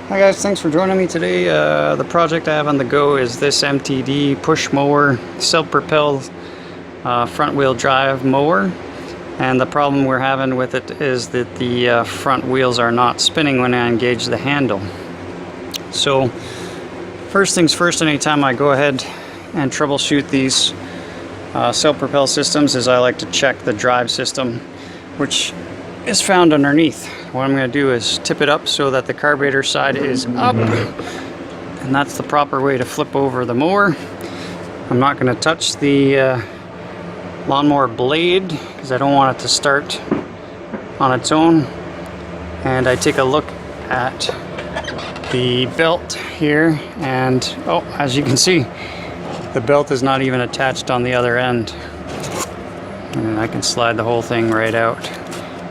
Hi guys, thanks for joining me today. The project I have on the go is this MTD push mower, self-propel front wheel drive mower. And the problem we're having with it is that the front wheels are not spinning when I engage the handle. So first things first, anytime I go ahead and troubleshoot these self-propel systems, is I like to check the drive system, which is found underneath. What I'm going to do is tip it up so that the carburetor side is up, and that's the proper way to flip over the mower. I'm not going to touch the lawnmower blade because I don't want it to start on its own. And I take a look at the belt here, and oh, as you can see, the belt is not even attached on the other end, and I can slide the whole thing right out.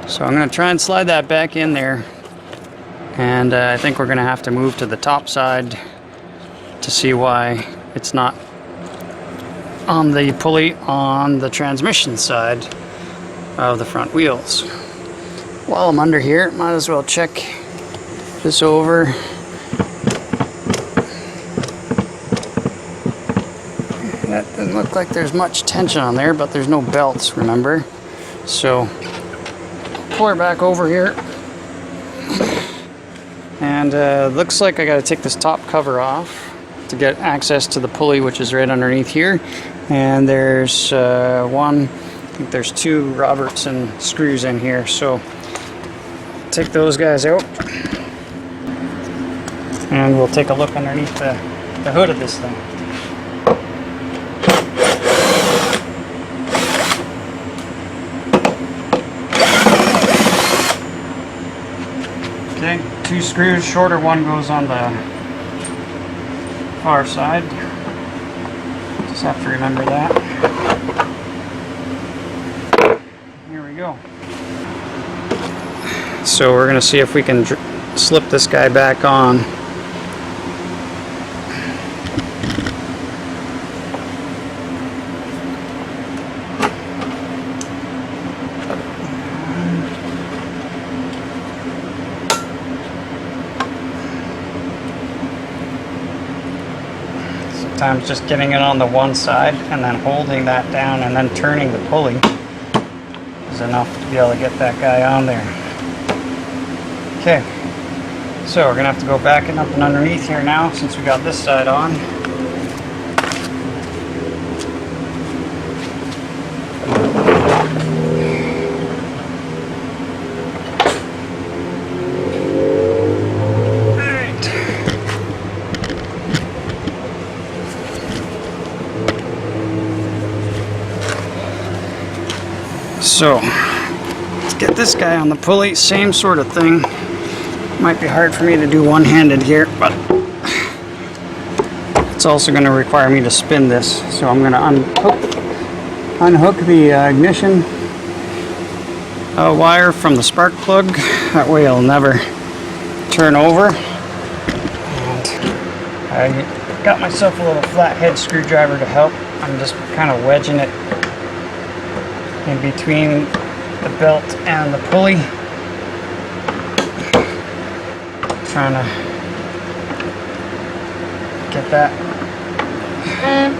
So I'm going to try and slide that back in there, and I think we're going to have to move to the top side to see why it's not on the pulley on the transmission side of the front wheels. While I'm under here, might as well check this over. That doesn't look like there's much tension on there, but there's no belts, remember? So pull her back over here, and looks like I got to take this top cover off to get access to the pulley, which is right underneath here. And there's I think there's two Robertson screws in here, so take those guys out and we'll take a look underneath the hood of this thing. Okay, two screws, shorter one goes on the far side. Just have to remember that. Here we go. So we're going to see if we can slip this guy back on. Sometimes just getting it on the one side and then holding that down and then turning the pulley is enough to be able to get that guy on there. Okay, so we're gonna have to go back and up and underneath here now since we got this side on. So, let's get this guy on the pulley, same sort of thing. Might be hard for me to do one-handed here, but it's also going to require me to spin this. So I'm going to unhook the ignition wire from the spark plug. That way it'll never turn over. And I got myself a little flathead screwdriver to help. I'm just kind of wedging it in between the belt and the pulley, trying to get that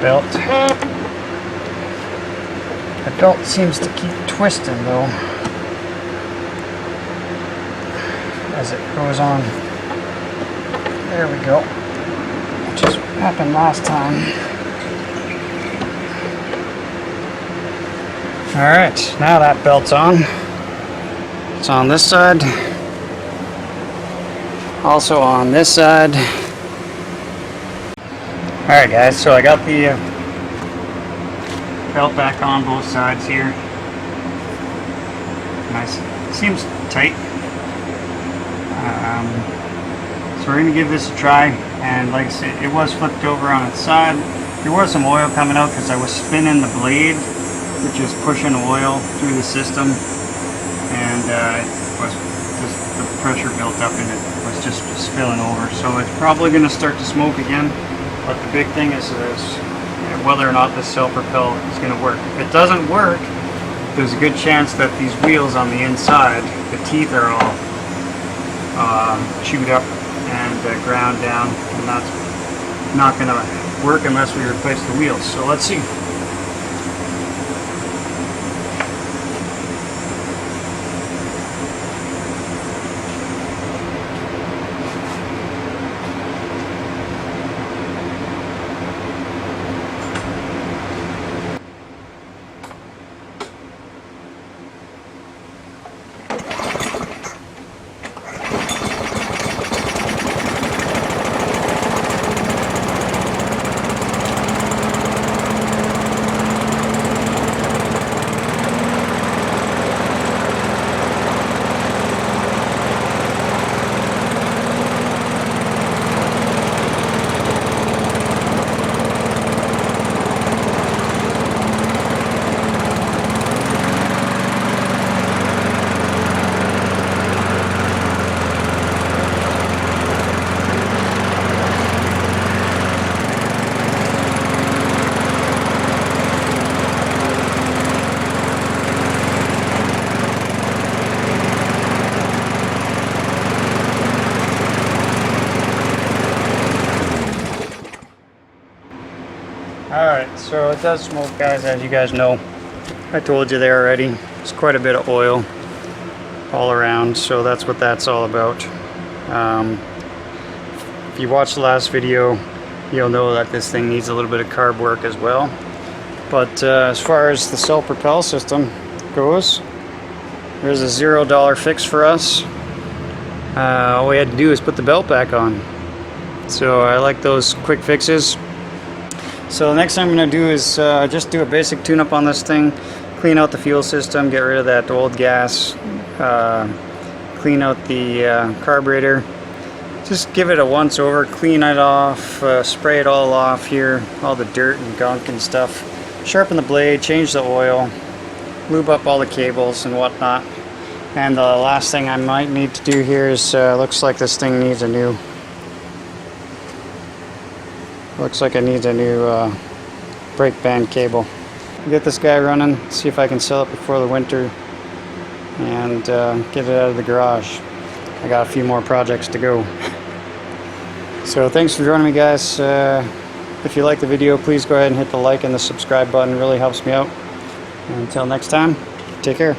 belt. The belt seems to keep twisting though as it goes on. There we go. Just happened last time. Alright, now that belt's on. It's on this side. Also on this side. Alright guys, so I got the belt back on both sides here. Nice. Seems tight. So we're going to give this a try. And like I said, it was flipped over on its side. There was some oil coming out because I was spinning the blade, which is pushing oil through the system, and it was just the pressure built up and it was just spilling over. So it's probably going to start to smoke again, but the big thing is whether or not this self-propel is going to work. If it doesn't work, there's a good chance that these wheels on the inside, the teeth are all chewed up and ground down, and that's not going to work unless we replace the wheels. So let's see. Alright, so it does smoke, guys, as you guys know. I told you there already. It's quite a bit of oil all around, so that's what that's all about. If you watched the last video, you'll know that this thing needs a little bit of carb work as well. But as far as the self-propel system goes, there's a $0 fix for us. All we had to do is put the belt back on. So I like those quick fixes. So the next thing I'm going to do is just do a basic tune-up on this thing, clean out the fuel system, get rid of that old gas, clean out the carburetor, just give it a once over, clean it off, spray it all off here, all the dirt and gunk and stuff, sharpen the blade, change the oil, lube up all the cables and whatnot. And the last thing I might need to do here is, looks like this thing needs a new brake band cable. Get this guy running, see if I can sell it before the winter, and get it out of the garage. I got a few more projects to go. So thanks for joining me, guys. If you like the video, please go ahead and hit the like and the subscribe button. It really helps me out. And until next time, take care.